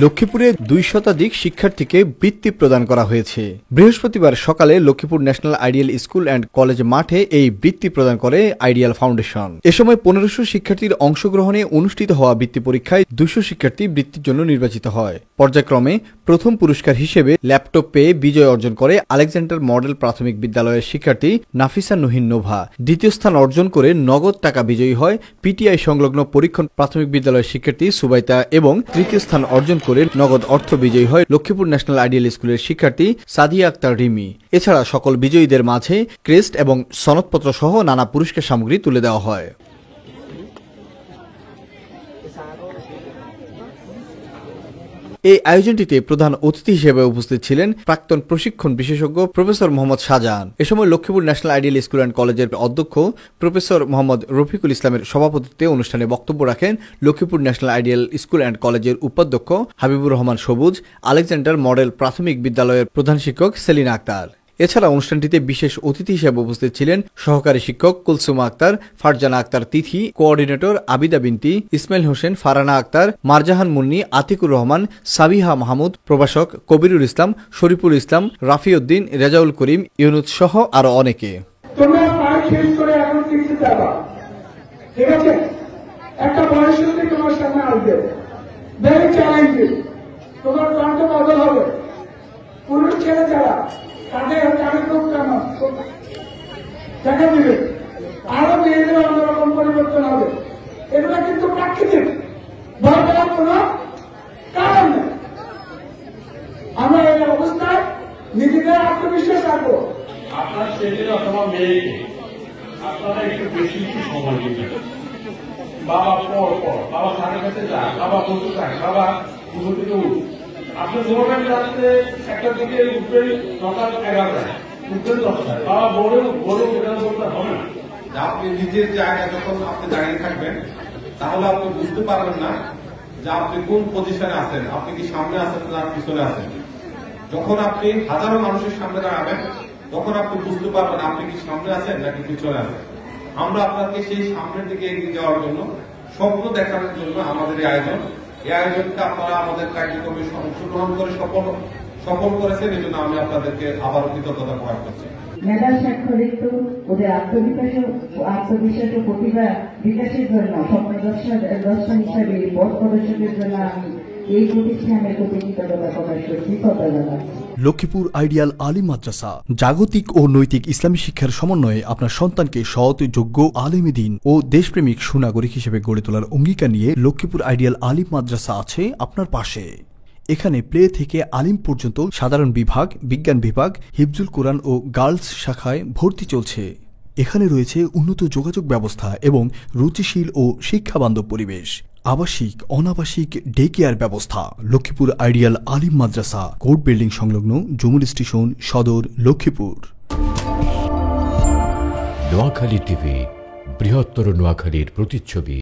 লক্ষ্মীপুরে 2 শতাধিক শিক্ষার্থীকে বৃত্তি প্রদান করা হয়েছে। বৃহস্পতিবার সকালে Lakshmipur national ideal school and college মাঠে এই বৃত্তি প্রদান করে আইডিয়াল ফাউন্ডেশন। এ সময় 1500 শিক্ষার্থীর অংশগ্রহণে অনুষ্ঠিত হওয়া বৃত্তি পরীক্ষায় 200 শিক্ষার্থী বৃত্তির জন্য নির্বাচিত হয়। পর্যায়ক্রমে প্রথম পুরস্কার হিসেবে ল্যাপটপ পেয়ে বিজয় অর্জন করে আলেকজান্ডার মডেল প্রাথমিক বিদ্যালয়ের শিক্ষার্থী নাফিসা নুহিন নোভা। দ্বিতীয় স্থান অর্জন করে নগদ টাকা বিজয়ী হয় পিটিআই সংলগ্ন পরীক্ষণ প্রাথমিক বিদ্যালয়ের শিক্ষার্থী সুবাইতা এবং তৃতীয় স্থান অর্জন করে নগদ অর্থ বিজয়ী হয় লক্ষ্মীপুর ন্যাশনাল আইডিয়াল স্কুলের শিক্ষার্থী সাদিয়া আক্তার রিমি। এছাড়া সকল বিজয়ীদের মাঝে ক্রেস্ট এবং সনদপত্র সহ নানা পুরস্কার সামগ্রী তুলে দেওয়া হয়। এই আয়োজনটিতে প্রধান অতিথি হিসেবে উপস্থিত ছিলেন প্রাক্তন প্রশিক্ষণ বিশেষজ্ঞ প্রফেসর মোহাম্মদ শাহজাহান। এ সময় Lakshmipur national ideal school and কলেজের অধ্যক্ষ প্রফেসর মোহাম্মদ রফিকুল ইসলামের সভাপতিত্বে অনুষ্ঠানে বক্তব্য রাখেন Lakshmipur national ideal school and কলেজের উপাধ্যক্ষ হাবিবুর রহমান সবুজ, আলেকজান্ডার মডেল প্রাথমিক বিদ্যালয়ের প্রধান শিক্ষক সেলিনা আক্তার। এছাড়া অনুষ্ঠানটিতে বিশেষ অতিথি হিসেবে উপস্থিত ছিলেন সহকারী শিক্ষক কুলসুমা আক্তার, ফারজানা আক্তার তিথি, কোঅর্ডিনেটর আবিদা বিনতি, ইসমাইল হোসেন, ফারানা আক্তার, মারজাহান মুন্নি, আতিকুর রহমান, সাবিহা মাহমুদ, প্রভাষক কবিরুল ইসলাম, শরীফুল ইসলাম, রাফিউদ্দিন, রেজাউল করিম, ইউনুস সহ আরো অনেকে। দেখা দিবে আরো মেয়েদের অন্যরকম পরিবর্তন হবে। এগুলো কিন্তু প্রাকৃতিক, ভয় পাওয়ার কোন কারণ নেই। আমরা এই অবস্থায় নিজেদের আত্মবিশ্বাস রাখবো। আপনার ছেলে অথবা মেয়েকে আপনারা একটু বেশি সময় দিবেন। বাবা বাবা সাড়ে কাছে যান, বাবা বসে যান, বাবা পুজো থেকে উঠ। আপনি ঘুমাবেন রাত্রে 1টার দিকে উঠবেন, সকাল 11টায় উঠবেন 10টায়। বাবা বড় বেতন করতে হবে না। আপনি নিজের জায়গায় যখন আপনি দাঁড়িয়ে থাকবেন তাহলে আপনি বুঝতে পারবেন না যে আপনি কোন পজিশনে আছেন, আপনি কি সামনে আছেন না পিছনে আছেন। যখন আপনি হাজারো মানুষের সামনে দাঁড়াবেন তখন আপনি বুঝতে পারবেন আপনি কি সামনে আছেন নাকি পিছনে আছেন। আমরা আপনাকে সেই সামনের দিকে এগিয়ে যাওয়ার জন্য, স্বপ্ন দেখানোর জন্য আমাদের এই আয়োজনকে আপনারা আমাদের কার্যক্রমে অংশগ্রহণ করে সফল করেছেন। এই জন্য আমি আপনাদেরকে আবারও কৃতজ্ঞতা প্রকাশ করছি। মেধা স্বাক্ষরিত ওদের আত্মবিশ্বাস ও প্রতিভা বিকাশের জন্য স্বপ্নদ্রষ্টা হিসাবে বোর্ড সদস্যদের জন্য আমি এই প্রতিষ্ঠানের প্রতি কৃতজ্ঞতা প্রকাশ করছি। লক্ষ্মীপুর আইডিয়াল আলিম মাদ্রাসা জাগতিক ও নৈতিক ইসলামী শিক্ষার সমন্বয়ে আপনার সন্তানকে সৎ, যোগ্য, আলেমে দ্বীন ও দেশপ্রেমিক সুনাগরিক হিসেবে গড়ে তোলার অঙ্গীকার নিয়ে লক্ষ্মীপুর আইডিয়াল আলিম মাদ্রাসা আছে আপনার পাশে। এখানে প্লে থেকে আলিম পর্যন্ত সাধারণ বিভাগ, বিজ্ঞান বিভাগ, হিফজুল কোরআন ও গার্লস শাখায় ভর্তি চলছে। এখানে রয়েছে উন্নত যোগাযোগ ব্যবস্থা এবং রুচিশীল ও শিক্ষাবান্ধব পরিবেশ, আবাসিক অনাবাসিক ডে কেয়ার ব্যবস্থা। লক্ষ্মীপুর আইডিয়াল আলিম মাদ্রাসা, কোর্ট বিল্ডিং সংলগ্ন, জমুল স্টেশন, সদর, লক্ষ্মীপুর। নোয়াখালী টিভি, বৃহত্তর নোয়াখালীর প্রতিচ্ছবি।